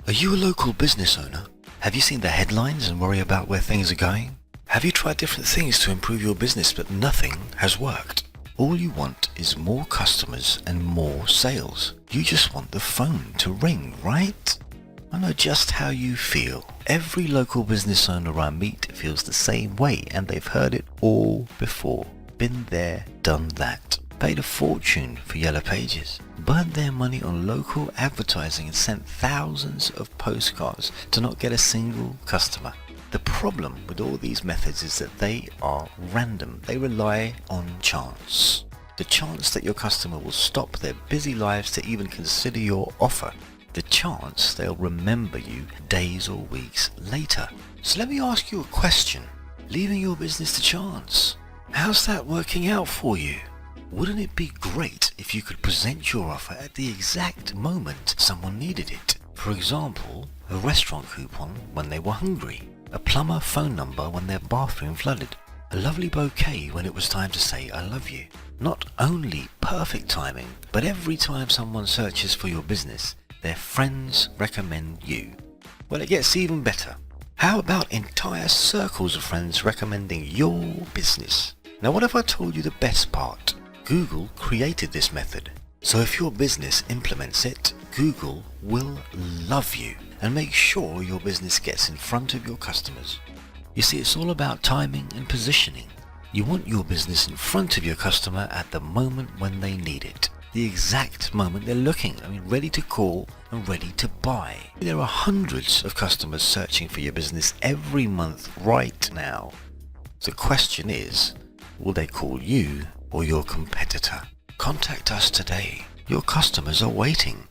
Are you a local business owner? Have you seen the headlines and worry about where things are going? Have you tried different things to improve your business but nothing has worked? All you want is more customers and more sales. You just want the phone to ring, right? I know just how you feel. Every local business owner I meet feels the same way, and they've heard it all before. Been there, done that. Paid a fortune for Yellow Pages, burned their money on local advertising and sent thousands of postcards to not get a single customer. The problem with all these methods is that they are random. They rely on chance. The chance that your customer will stop their busy lives to even consider your offer. The chance they'll remember you days or weeks later. So let me ask you a question. Leaving your business to chance. How's that working out for you? Wouldn't it be great if you could present your offer at the exact moment someone needed it? For example, a restaurant coupon when they were hungry, a plumber phone number when their bathroom flooded, a lovely bouquet when it was time to say I love you. Not only perfect timing, but every time someone searches for your business, their friends recommend you. Well, it gets even better. How about entire circles of friends recommending your business? Now, what if I told you the best part? Google created this method. So if your business implements it, Google will love you and make sure your business gets in front of your customers. You see, it's all about timing and positioning. You want your business in front of your customer at the moment when they need it. The exact moment they're looking, ready to call and ready to buy. There are hundreds of customers searching for your business every month right now. The question is, will they call you or your competitor? Contact us today. Your customers are waiting.